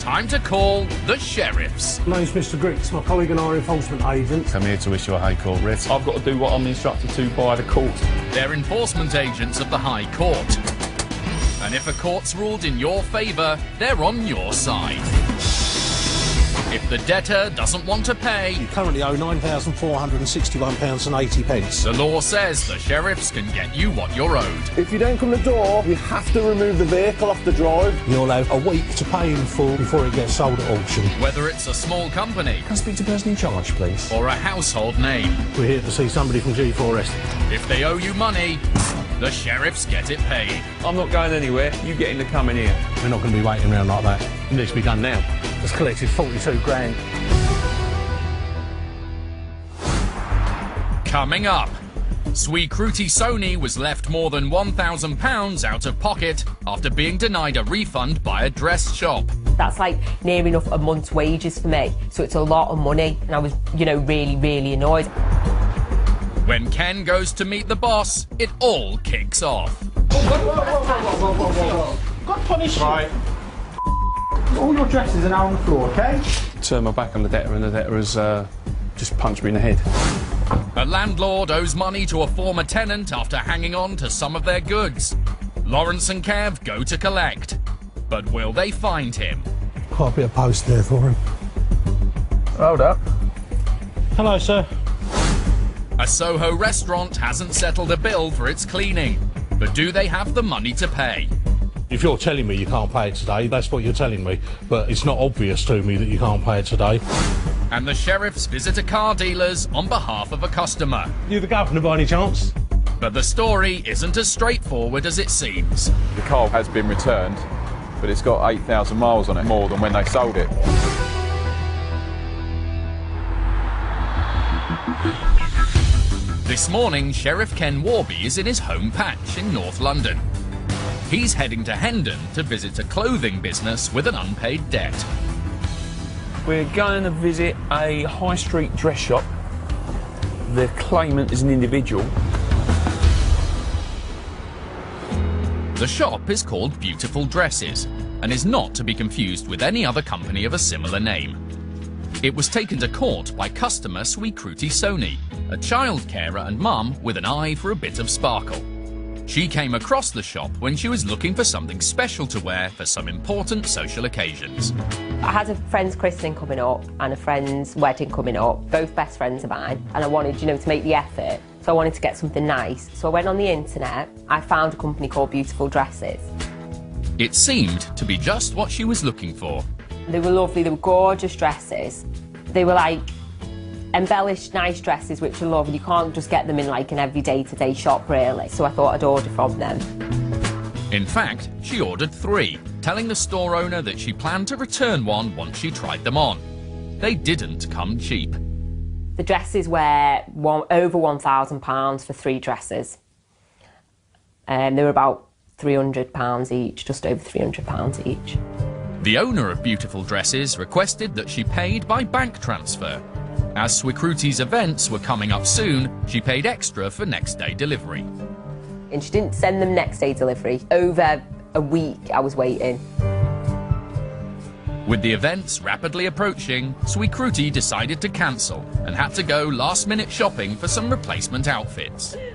time to call the sheriffs. My name's Mr. Griggs, my colleague and our enforcement agent. I'm here to issue a High Court writ. I've got to do what I'm instructed to by the court. They're enforcement agents of the High Court. And if a court's ruled in your favour, they're on your side. If the debtor doesn't want to pay, You currently owe £9,461.80. the law says the sheriffs can get you what you're owed. If you don't come the door, you have to remove the vehicle off the drive. You'll have a week to pay in full before it gets sold at auction. Whether it's a small company Can I speak to the person in charge, please? or a household name, We're here to see somebody from G4S. if they owe you money, the sheriffs get it paid. I'm not going anywhere. You get in to come in here. We're not going to be waiting around like that. It needs to be done now. It's collected 42 grand. Coming up, Swikruti Sony was left more than £1,000 out of pocket after being denied a refund by a dress shop. That's like near enough a month's wages for me, so it's a lot of money, and I was, really, really annoyed. When Ken goes to meet the boss, it all kicks off. God punish you. Right. All your dresses are now on the floor, okay? Turn my back on the debtor and the debtor has just punched me in the head. A landlord owes money to a former tenant after hanging on to some of their goods. Lawrence and Kev go to collect. But will they find him? Quite a bit of post there for him. Hold up. Hello, sir. A Soho restaurant hasn't settled a bill for its cleaning. But do they have the money to pay? If you're telling me you can't pay it today, that's what you're telling me. But it's not obvious to me that you can't pay it today. And the sheriffs visit a car dealer's on behalf of a customer. You the governor by any chance? But the story isn't as straightforward as it seems. The car has been returned, but it's got 8,000 miles on it, more than when they sold it. This morning, Sheriff Ken Warby is in his home patch in North London. He's heading to Hendon to visit a clothing business with an unpaid debt. We're going to visit a high street dress shop. The claimant is an individual. The shop is called Beautiful Dresses and is not to be confused with any other company of a similar name. It was taken to court by customer Swikruti Sony, a child carer and mum with an eye for a bit of sparkle. She came across the shop when she was looking for something special to wear for some important social occasions. I had a friend's christening coming up and a friend's wedding coming up, both best friends of mine, and I wanted, to make the effort, so I wanted to get something nice. So I went on the internet, I found a company called Beautiful Dresses. It seemed to be just what she was looking for. They were lovely, they were gorgeous dresses. They were like embellished, nice dresses, which I love, and you can't just get them in like an everyday to-day shop, really. So I thought I'd order from them. In fact, she ordered 3, telling the store owner that she planned to return one once she tried them on. They didn't come cheap. The dresses were over £1,000 for 3 dresses. They were about £300 each, just over £300 each. The owner of Beautiful Dresses requested that she paid by bank transfer. As Swikruti's events were coming up soon, she paid extra for next-day delivery. And she didn't send them next-day delivery. Over a week I was waiting. With the events rapidly approaching, Swikruti decided to cancel and had to go last-minute shopping for some replacement outfits. It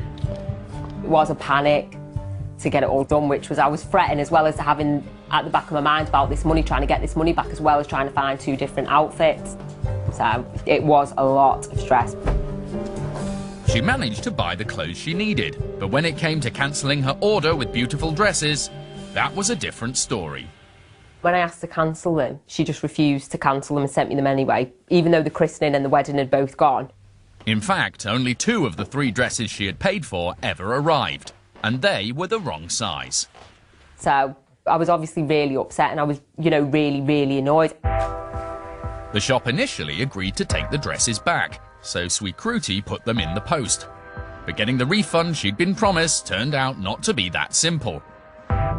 was a panic to get it all done, which was I was fretting as well as having at the back of my mind about this money, trying to get this money back, as well as trying to find 2 different outfits. So it was a lot of stress. She managed to buy the clothes she needed, but when it came to cancelling her order with Beautiful Dresses, that was a different story. When I asked to cancel them, she just refused to cancel them and sent me them anyway, even though the christening and the wedding had both gone. In fact, only 2 of the 3 dresses she had paid for ever arrived, and they were the wrong size. So I was obviously really upset, and I was, really, really annoyed. The shop initially agreed to take the dresses back, so Swikruti put them in the post. But getting the refund she'd been promised turned out not to be that simple.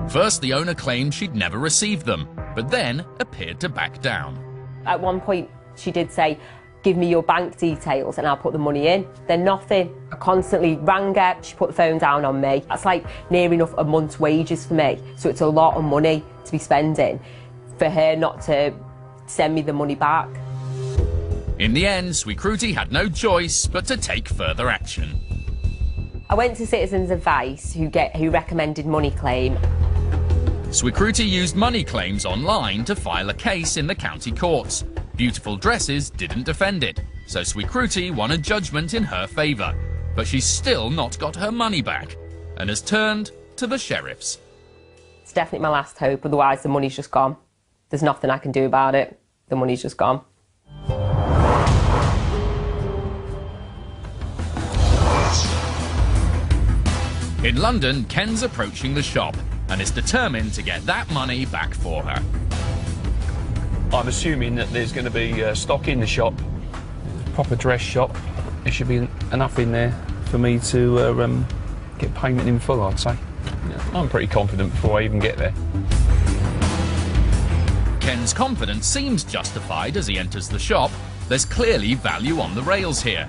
First, the owner claimed she'd never received them, but then appeared to back down. At one point, she did say, "Give me your bank details and I'll put the money in." Then nothing. I constantly rang her, she put the phone down on me. That's like near enough a month's wages for me, so it's a lot of money to be spending. for her not to send me the money back. In the end, Swikruti had no choice but to take further action. I went to Citizens Advice, who recommended money claim. Swikruti used money claims online to file a case in the county courts. Beautiful Dresses didn't defend it, so Swikruti won a judgment in her favour. But she's still not got her money back and has turned to the sheriffs. It's definitely my last hope, otherwise the money's just gone. There's nothing I can do about it. The money's just gone. In London, Ken's approaching the shop and is determined to get that money back for her. I'm assuming that there's going to be stock in the shop, proper dress shop. There should be enough in there for me to get payment in full, I'd say. Yeah, I'm pretty confident before I even get there. Ken's confidence seems justified as he enters the shop. There's clearly value on the rails here.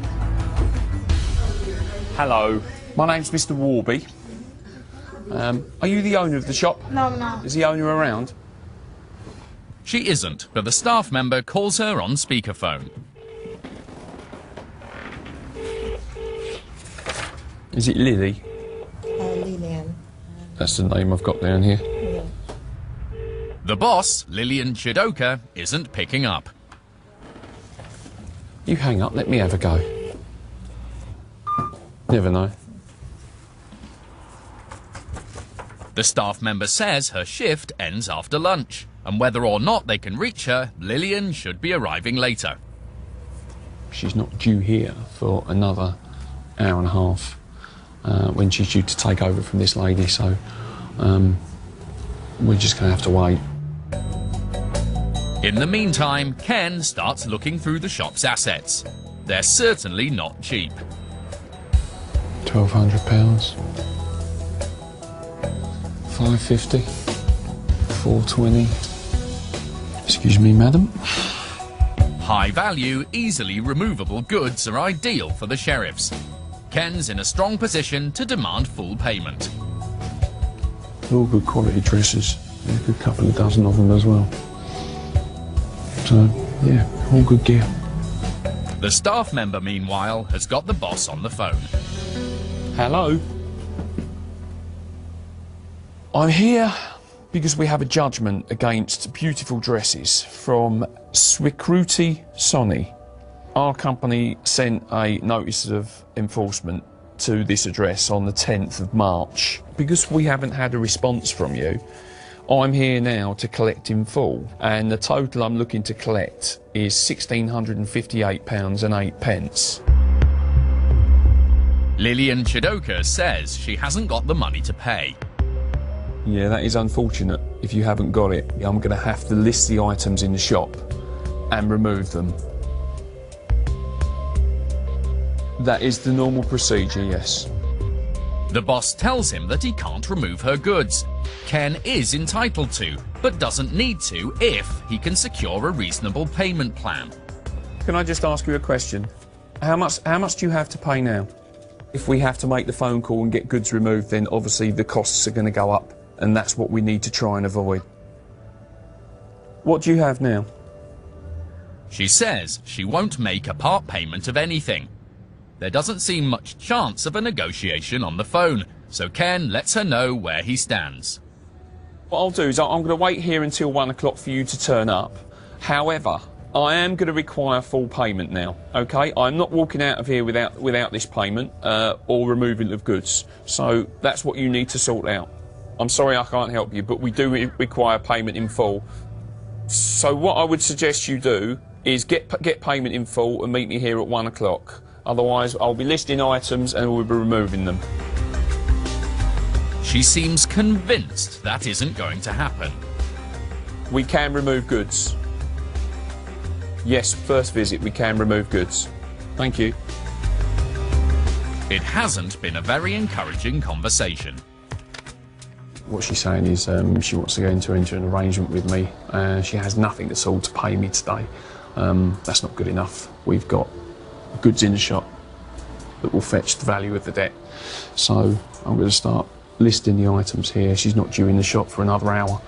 Hello, my name's Mr. Warby. Are you the owner of the shop? No, I'm not. Is the owner around? She isn't, but the staff member calls her on speakerphone. Is it Lily? Lillian. That's the name I've got down here. Yeah. The boss, Lillian Chidoka, isn't picking up. You hang up, let me have a go. Never know. The staff member says her shift ends after lunch, and whether or not they can reach her, Lillian should be arriving later. She's not due here for another hour and a half when she's due to take over from this lady, so we're just going to have to wait. In the meantime, Ken starts looking through the shop's assets. They're certainly not cheap. £1,200, £550, £420. Excuse me, madam. High value, easily removable goods are ideal for the sheriffs. Ken's in a strong position to demand full payment. All good quality dresses. There's a good couple of dozen of them as well. So, yeah, all good gear. The staff member, meanwhile, has got the boss on the phone. Hello. I'm here because we have a judgment against Beautiful Dresses from Swikruti Soni. Our company sent a notice of enforcement to this address on the 10th of March. Because we haven't had a response from you, I'm here now to collect in full, and the total I'm looking to collect is £1,658.08. Lillian Chidoka says she hasn't got the money to pay. Yeah, that is unfortunate. If you haven't got it, I'm going to have to list the items in the shop and remove them. That is the normal procedure, yes. The boss tells him that he can't remove her goods. Ken is entitled to, but doesn't need to if he can secure a reasonable payment plan. Can I just ask you a question? How much do you have to pay now? If we have to make the phone call and get goods removed, then obviously the costs are going to go up, and that's what we need to try and avoid. What do you have now? She says she won't make a part payment of anything. There doesn't seem much chance of a negotiation on the phone, so Ken lets her know where he stands. What I'll do is I'm going to wait here until 1 o'clock for you to turn up. However, I am going to require full payment now, OK? I'm not walking out of here without this payment or removal of goods. So that's what you need to sort out. I'm sorry I can't help you, but we do require payment in full. So what I would suggest you do is get payment in full and meet me here at 1 o'clock. Otherwise, I'll be listing items and we'll be removing them. She seems convinced that isn't going to happen. We can remove goods. Yes, first visit, we can remove goods. Thank you. It hasn't been a very encouraging conversation. What she's saying is she wants to go into an arrangement with me. She has nothing at all to pay me today. That's not good enough. We've got goods in the shop that will fetch the value of the debt. So I'm going to start listing the items here. She's not due in the shop for another hour.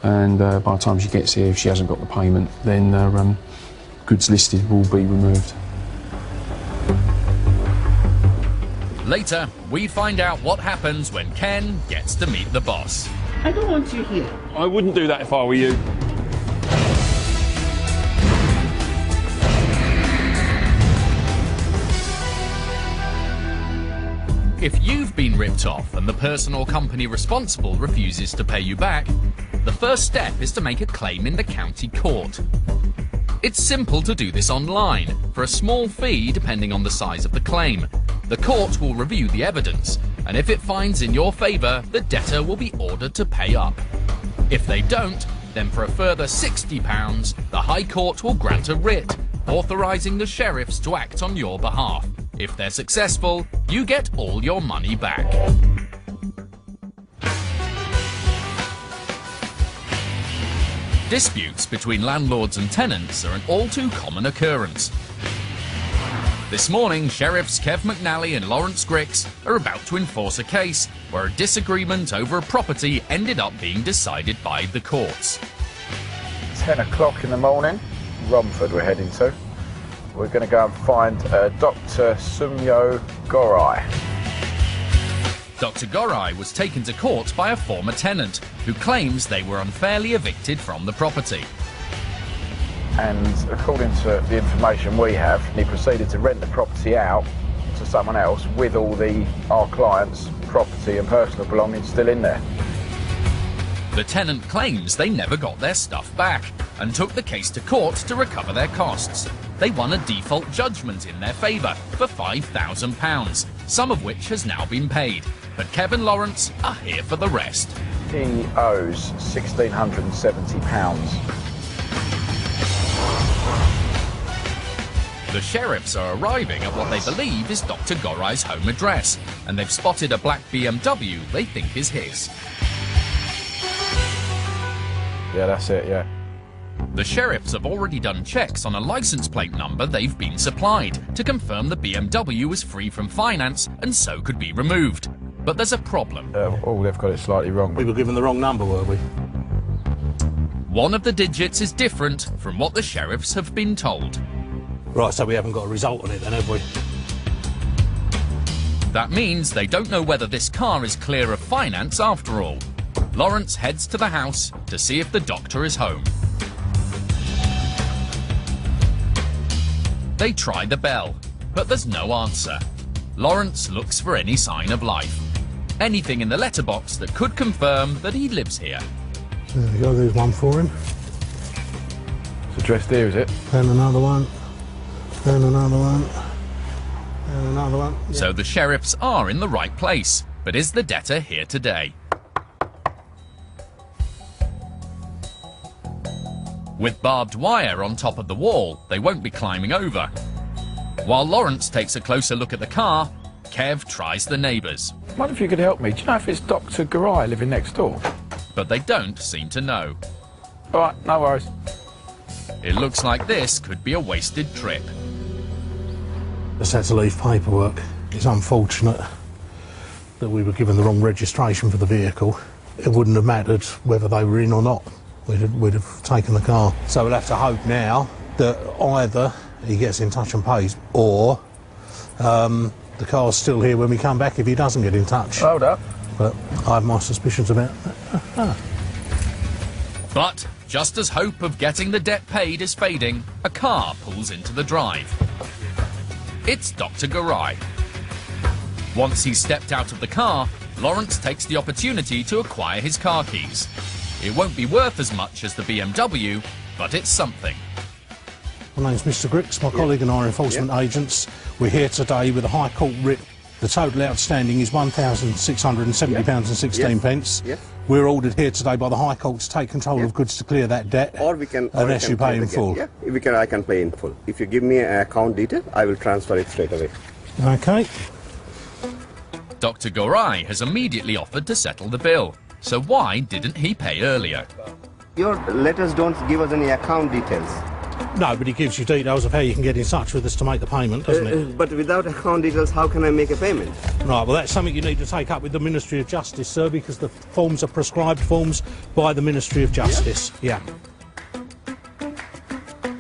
and by the time she gets here, if she hasn't got the payment, then goods listed will be removed. Later, we find out what happens when Ken gets to meet the boss. I don't want you here. I wouldn't do that if I were you. If you've been ripped off and the person or company responsible refuses to pay you back, the first step is to make a claim in the county court. It's simple to do this online, for a small fee depending on the size of the claim. The court will review the evidence, and if it finds in your favour, the debtor will be ordered to pay up. If they don't, then for a further £60, the High Court will grant a writ, authorising the sheriffs to act on your behalf. If they're successful, you get all your money back. Disputes between landlords and tenants are an all too common occurrence. This morning, Sheriffs Kev McNally and Lawrence Grix are about to enforce a case where a disagreement over a property ended up being decided by the courts. 10 o'clock in the morning, Romford we're heading to. We're going to go and find Dr. Sumyo Gorai. Dr. Gorai was taken to court by a former tenant who claims they were unfairly evicted from the property. And according to the information we have, he proceeded to rent the property out to someone else with all our clients' property and personal belongings still in there. The tenant claims they never got their stuff back and took the case to court to recover their costs. They won a default judgment in their favour for £5,000, some of which has now been paid. But Kev and Lawrence are here for the rest. He owes £1,670. The sheriffs are arriving at what they believe is Dr. Gorai's home address, and they've spotted a black BMW they think is his. Yeah, that's it, yeah. The sheriffs have already done checks on a license plate number they've been supplied to confirm the BMW was free from finance and so could be removed. But there's a problem. They've got it slightly wrong. We were given the wrong number, were we? One of the digits is different from what the sheriffs have been told. Right, so we haven't got a result on it then, have we? That means they don't know whether this car is clear of finance after all. Lawrence heads to the house to see if the doctor is home. They try the bell, but there's no answer. Lawrence looks for any sign of life. Anything in the letterbox that could confirm that he lives here. There we go, there's one for him. It's addressed here, is it? And another one. And another one. And another one. Yeah. So the sheriffs are in the right place. But is the debtor here today? With barbed wire on top of the wall, they won't be climbing over. While Lawrence takes a closer look at the car, Kev tries the neighbours. I wonder if you could help me. Do you know if it's Dr. Gorai living next door? But they don't seem to know. All right, no worries. It looks like this could be a wasted trip. Just had to leave paperwork. It's unfortunate that we were given the wrong registration for the vehicle. It wouldn't have mattered whether they were in or not. We'd have taken the car. So we'll have to hope now that either he gets in touch and pays, or the car's still here when we come back if he doesn't get in touch. Hold up. But I have my suspicions about that. But just as hope of getting the debt paid is fading, a car pulls into the drive. It's Dr. Gorai. Once he's stepped out of the car, Lawrence takes the opportunity to acquire his car keys. It won't be worth as much as the BMW, but it's something. My name's Mr. Grix, my colleague and I are enforcement agents. We're here today with a High Court writ. The total outstanding is £1,670.16. Yes. We're ordered here today by the High Court to take control of goods to clear that debt. Or we can, unless you pay in full. Yeah, I can pay in full. If you give me an account detail, I will transfer it straight away. Okay. Dr. Gorai has immediately offered to settle the bill. So why didn't he pay earlier? Your letters don't give us any account details. No, but it gives you details of how you can get in touch with us to make the payment, doesn't it? But without account details, how can I make a payment? Right, well, that's something you need to take up with the Ministry of Justice, sir, because the forms are prescribed forms by the Ministry of Justice. Yeah.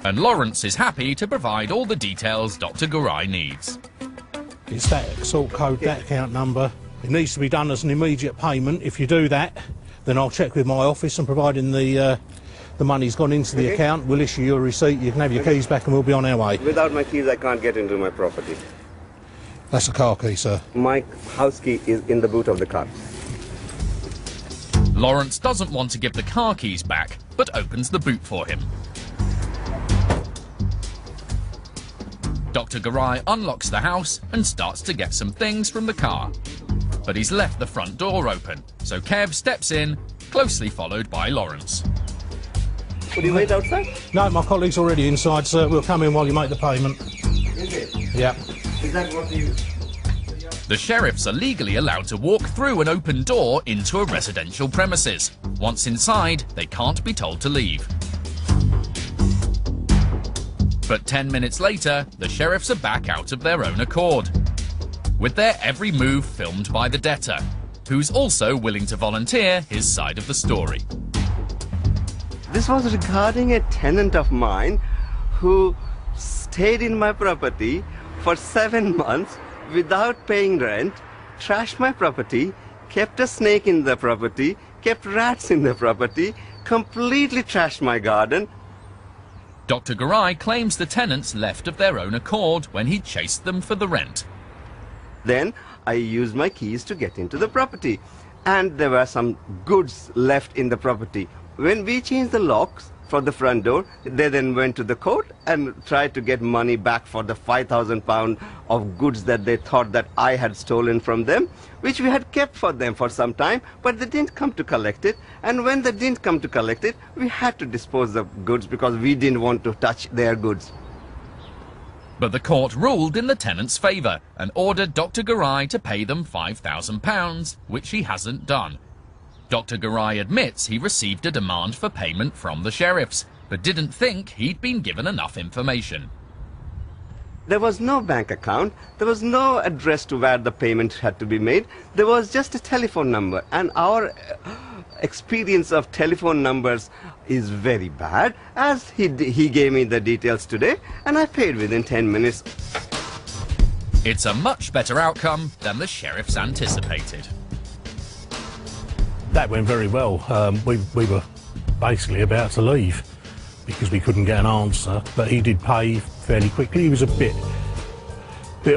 And Lawrence is happy to provide all the details Dr. Garai needs. It's that sort code, that account number. It needs to be done as an immediate payment. If you do that, then I'll check with my office, and providing the money's gone into the account, we'll issue you a receipt, you can have your keys back, and we'll be on our way. Without my keys, I can't get into my property. That's a car key, sir. My house key is in the boot of the car. Lawrence doesn't want to give the car keys back, but opens the boot for him. Dr. Garai unlocks the house and starts to get some things from the car. But he's left the front door open, so Kev steps in, closely followed by Lawrence. Would you wait outside? No, my colleague's already inside, sir. We'll come in while you make the payment. Is it? Yeah. Is that what you... The sheriffs are legally allowed to walk through an open door into a residential premises. Once inside, they can't be told to leave. But 10 minutes later, the sheriffs are back out of their own accord, with their every move filmed by the debtor, who's also willing to volunteer his side of the story. This was regarding a tenant of mine who stayed in my property for 7 months without paying rent, trashed my property, kept a snake in the property, kept rats in the property, completely trashed my garden. Dr. Garai claims the tenants left of their own accord when he chased them for the rent. Then I used my keys to get into the property, and there were some goods left in the property. When we changed the locks for the front door, they then went to the court and tried to get money back for the £5,000 of goods that they thought that I had stolen from them, which we had kept for them for some time, but they didn't come to collect it. And when they didn't come to collect it, we had to dispose of goods because we didn't want to touch their goods. But the court ruled in the tenant's favour and ordered Dr. Garai to pay them £5,000, which he hasn't done. Dr. Garai admits he received a demand for payment from the sheriffs, but didn't think he'd been given enough information. There was no bank account, there was no address to where the payment had to be made, there was just a telephone number, and our experience of telephone numbers is very bad, as he gave me the details today, and I paid within 10 minutes. It's a much better outcome than the sheriffs anticipated. That went very well. We were basically about to leave because we couldn't get an answer, but he did pay fairly quickly. He was a bit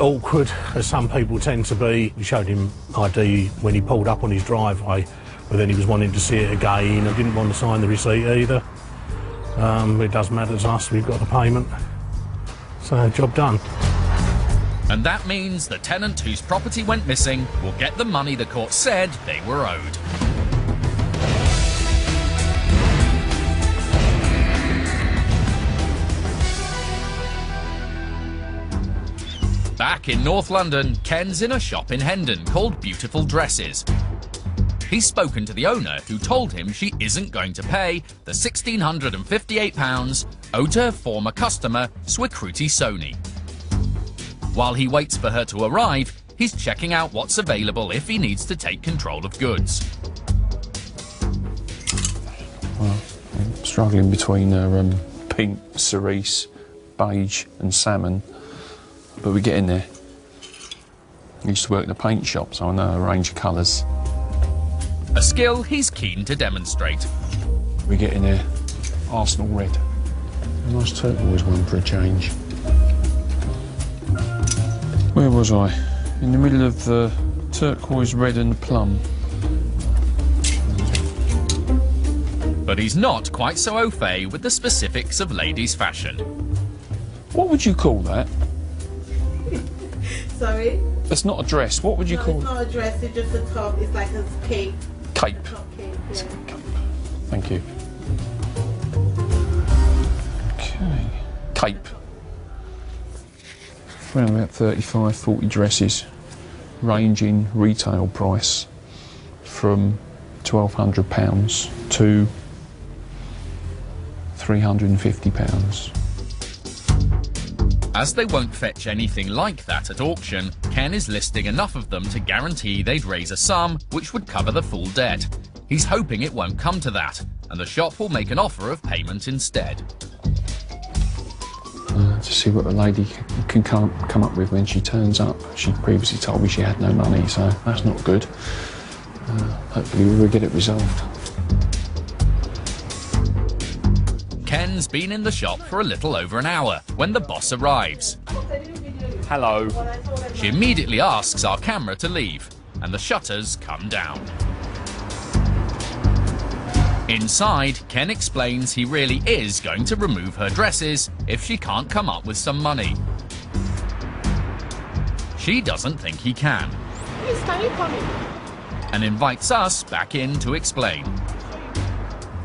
awkward, as some people tend to be. We showed him ID when he pulled up on his driveway, but then he was wanting to see it again. I didn't want to sign the receipt either. It doesn't matter to us, we've got the payment. So, job done. And that means the tenant whose property went missing will get the money the court said they were owed. Back in North London, Ken's in a shop in Hendon called Beautiful Dresses. He's spoken to the owner, who told him she isn't going to pay the £1,658 owed to her former customer, Swikruti Sony. While he waits for her to arrive, he's checking out what's available if he needs to take control of goods. Well, I'm struggling between pink, cerise, beige and salmon. But we get in there. I used to work in a paint shop, so I know a range of colours. A skill he's keen to demonstrate. We get in there. Arsenal red. A nice turquoise one for a change. Where was I? In the middle of the turquoise red and plum. But he's not quite so au fait with the specifics of ladies' fashion. What would you call that? Sorry? It's not a dress. What would you call it? It's not a dress, it's just a top. It's like a cape. Cape. A top cape, yeah. Thank you. Okay. Cape. Around about 35, 40 dresses, ranging retail price from £1,200 to £350. As they won't fetch anything like that at auction, Ken is listing enough of them to guarantee they'd raise a sum which would cover the full debt. He's hoping it won't come to that, and the shop will make an offer of payment instead. To see what the lady can come up with when she turns up. She previously told me she had no money, so that's not good. Hopefully we will get it resolved. Ken's been in the shop for a little over an hour when the boss arrives. Hello. She immediately asks our camera to leave, and the shutters come down. Inside, Ken explains he really is going to remove her dresses if she can't come up with some money. She doesn't think he can. Please, can you come in? And invites us back in to explain.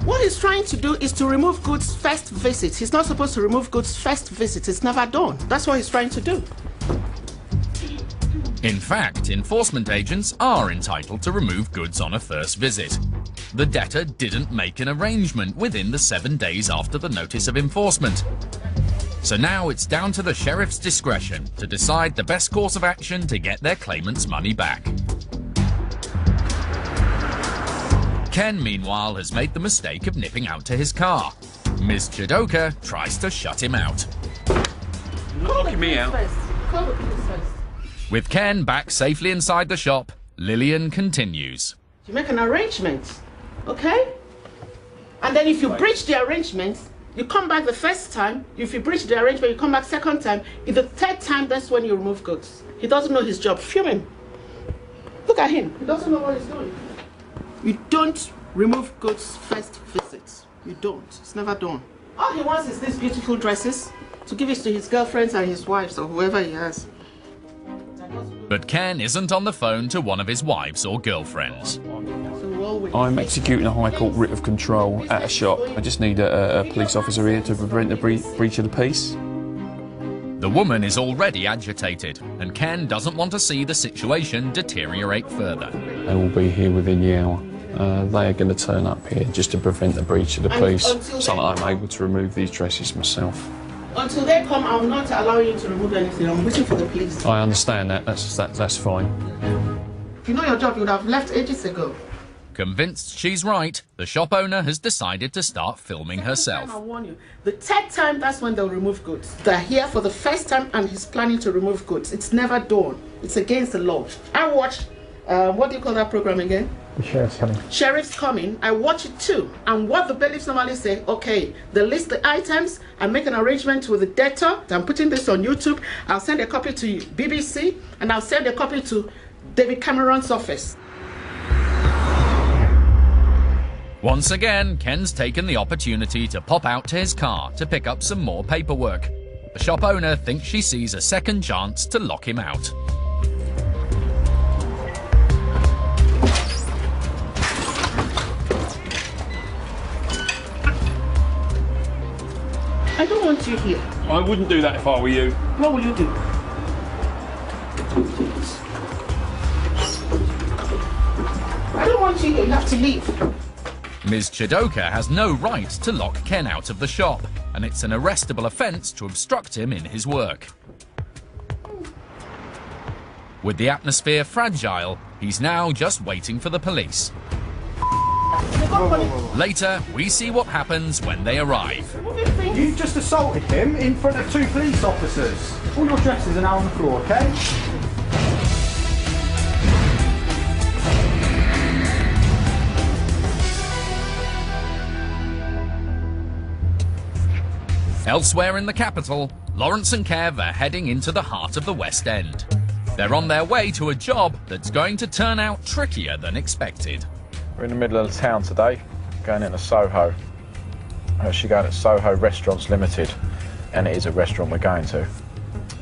What he's trying to do is to remove goods first visit. He's not supposed to remove goods first visit. It's never done. That's what he's trying to do. In fact, enforcement agents are entitled to remove goods on a first visit. The debtor didn't make an arrangement within the 7 days after the notice of enforcement. So now it's down to the sheriff's discretion to decide the best course of action to get their claimant's money back. Ken, meanwhile, has made the mistake of nipping out to his car. Ms. Chidoka tries to shut him out. Knocking me out. Call the police first. With Ken back safely inside the shop, Lillian continues. You make an arrangement, okay? And then if you breach the arrangement, you come back the first time. If you breach the arrangement, you come back second time. If the third time, that's when you remove goods. He doesn't know his job. Film him. Look at him. He doesn't know what he's doing. You don't remove goods first visit. You don't. It's never done. All he wants is these beautiful dresses to give it to his girlfriends and his wives or whoever he has. But Ken isn't on the phone to one of his wives or girlfriends. I'm executing a High Court writ of control at a shop. I just need a police officer here to prevent the breach of the peace. The woman is already agitated, and Ken doesn't want to see the situation deteriorate further. They will be here within the hour. They are going to turn up here just to prevent the breach of the peace, so that I'm able to remove these dresses myself. Until they come, I'm not allowing you to remove anything. I'm waiting for the police. I understand that. That's fine. If you know your job, you would have left ages ago. Convinced she's right, the shop owner has decided to start filming herself. I warn you. The third time, that's when they'll remove goods. They're here for the first time and he's planning to remove goods. It's never done. It's against the law. I watched, what do you call that program again? The Sheriff's Coming. Sheriff's Coming. I watch it too. And what the bailiffs normally say, okay, they list the items, I make an arrangement with the debtor. I'm putting this on YouTube. I'll send a copy to BBC and I'll send a copy to David Cameron's office. Once again, Ken's taken the opportunity to pop out to his car to pick up some more paperwork. The shop owner thinks she sees a second chance to lock him out. I don't want you here. I wouldn't do that if I were you. What will you do? I don't want you here. You have to leave. Ms. Chidoka has no right to lock Ken out of the shop, and it's an arrestable offence to obstruct him in his work. With the atmosphere fragile, he's now just waiting for the police. Later, we see what happens when they arrive. You've just assaulted him in front of 2 police officers. All your dresses are now on the floor, okay? Elsewhere in the capital, Lawrence and Kev are heading into the heart of the West End. They're on their way to a job that's going to turn out trickier than expected. We're in the middle of the town today, going into Soho. We're actually going to Soho Restaurants Limited, and it is a restaurant we're going to.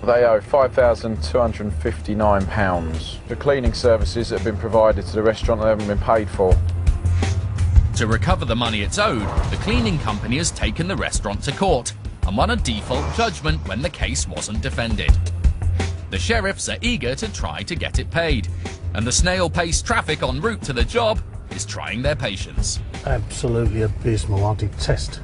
They owe £5,259. The cleaning services that have been provided to the restaurant they haven't been paid for. To recover the money it's owed, the cleaning company has taken the restaurant to court and won a default judgment when the case wasn't defended. The sheriffs are eager to try to get it paid, and the snail-paced traffic en route to the job is trying their patience. Absolutely abysmal. I detest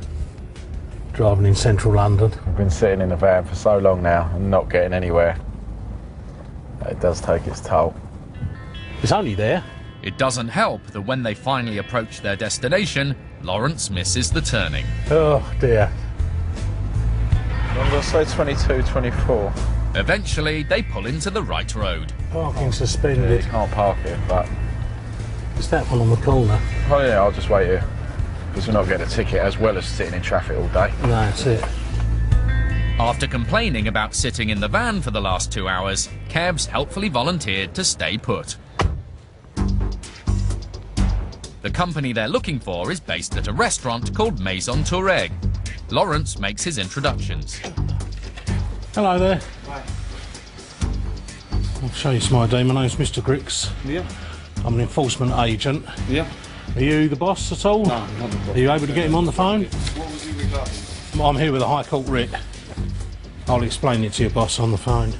driving in central London. I've been sitting in the van for so long now and not getting anywhere. It does take its toll. It's only there. It doesn't help that when they finally approach their destination, Lawrence misses the turning. Oh dear. I'm going to say 22, 24. Eventually, they pull into the right road. Parking Yeah, suspended. you can't park here, but... It's that one on the corner. Oh yeah, I'll just wait here. Because we're not getting a ticket as well as sitting in traffic all day. No, that's it. After complaining about sitting in the van for the last 2 hours, Kebs helpfully volunteered to stay put. The company they're looking for is based at a restaurant called Maison Toureg. Lawrence makes his introductions. Hello there. Hi. I'll show you some ID. My name's Mr. Grix. Yeah. I'm an enforcement agent. Yeah. Are you the boss at all? No, not the boss. Are you able to get him on the phone? What was he regarding? I'm here with a High Court writ. I'll explain it to your boss on the phone.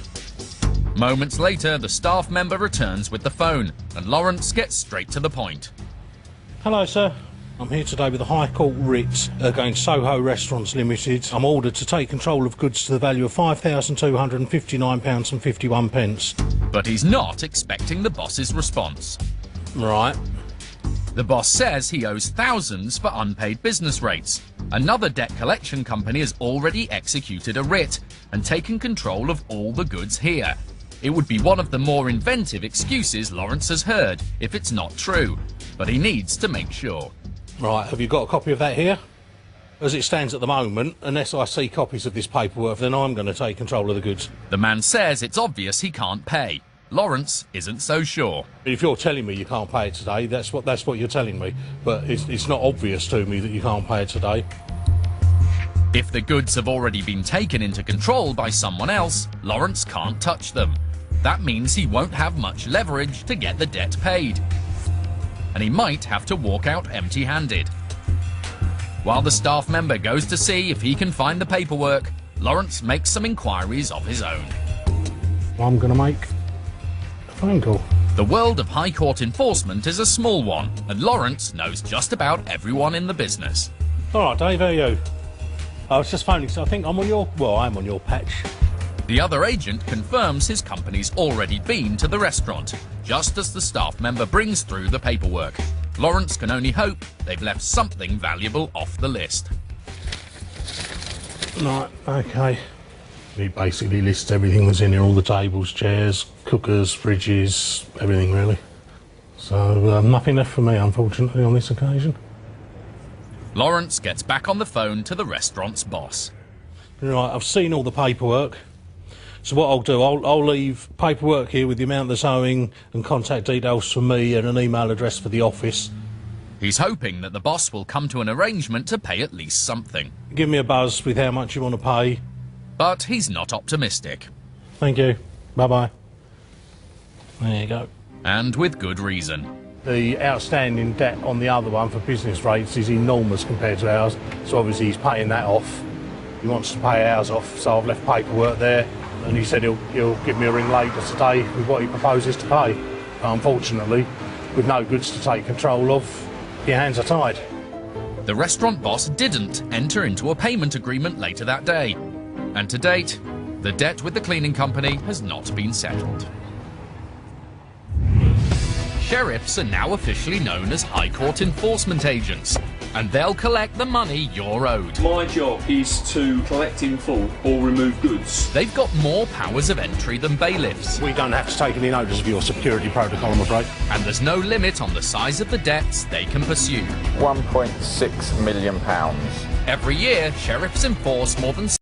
Moments later, the staff member returns with the phone, and Lawrence gets straight to the point. Hello, sir. I'm here today with a High Court writ against Soho Restaurants Limited. I'm ordered to take control of goods to the value of £5,259.51. But he's not expecting the boss's response. Right. The boss says he owes thousands for unpaid business rates. Another debt collection company has already executed a writ and taken control of all the goods here. It would be one of the more inventive excuses Lawrence has heard if it's not true, but he needs to make sure. Right, have you got a copy of that here? As it stands at the moment, unless I see copies of this paperwork, then I'm going to take control of the goods. The man says it's obvious he can't pay. Lawrence isn't so sure. If you're telling me you can't pay it today, that's what you're telling me. But it's not obvious to me that you can't pay it today. If the goods have already been taken into control by someone else, Lawrence can't touch them. That means he won't have much leverage to get the debt paid. And he might have to walk out empty-handed. While the staff member goes to see if he can find the paperwork, Lawrence makes some inquiries of his own. I'm going to make a phone call. The world of High Court enforcement is a small one, and Lawrence knows just about everyone in the business. All right, Dave, how are you? I was just phoning, so I think I'm on your patch. The other agent confirms his company's already been to the restaurant, just as the staff member brings through the paperwork. Lawrence can only hope they've left something valuable off the list. Right, okay. He basically lists everything that's in here, all the tables, chairs, cookers, fridges, everything really. So nothing left for me, unfortunately, on this occasion. Lawrence gets back on the phone to the restaurant's boss. Right, I've seen all the paperwork. So what I'll do, I'll leave paperwork here with the amount that's owing and contact details for me and an email address for the office. He's hoping that the boss will come to an arrangement to pay at least something. Give me a buzz with how much you want to pay. But he's not optimistic. Thank you. Bye-bye. There you go. And with good reason. The outstanding debt on the other one for business rates is enormous compared to ours, so obviously he's paying that off. He wants to pay ours off, so I've left paperwork there, and he said he'll give me a ring later today with what he proposes to pay. But unfortunately, with no goods to take control of, your hands are tied. The restaurant boss didn't enter into a payment agreement later that day, and to date, the debt with the cleaning company has not been settled. Sheriffs are now officially known as High Court enforcement agents, and they'll collect the money you're owed. My job is to collect in full or remove goods. They've got more powers of entry than bailiffs. We don't have to take any notice of your security protocol, I'm afraid. And there's no limit on the size of the debts they can pursue. £1.6 million. Every year, sheriffs enforce more than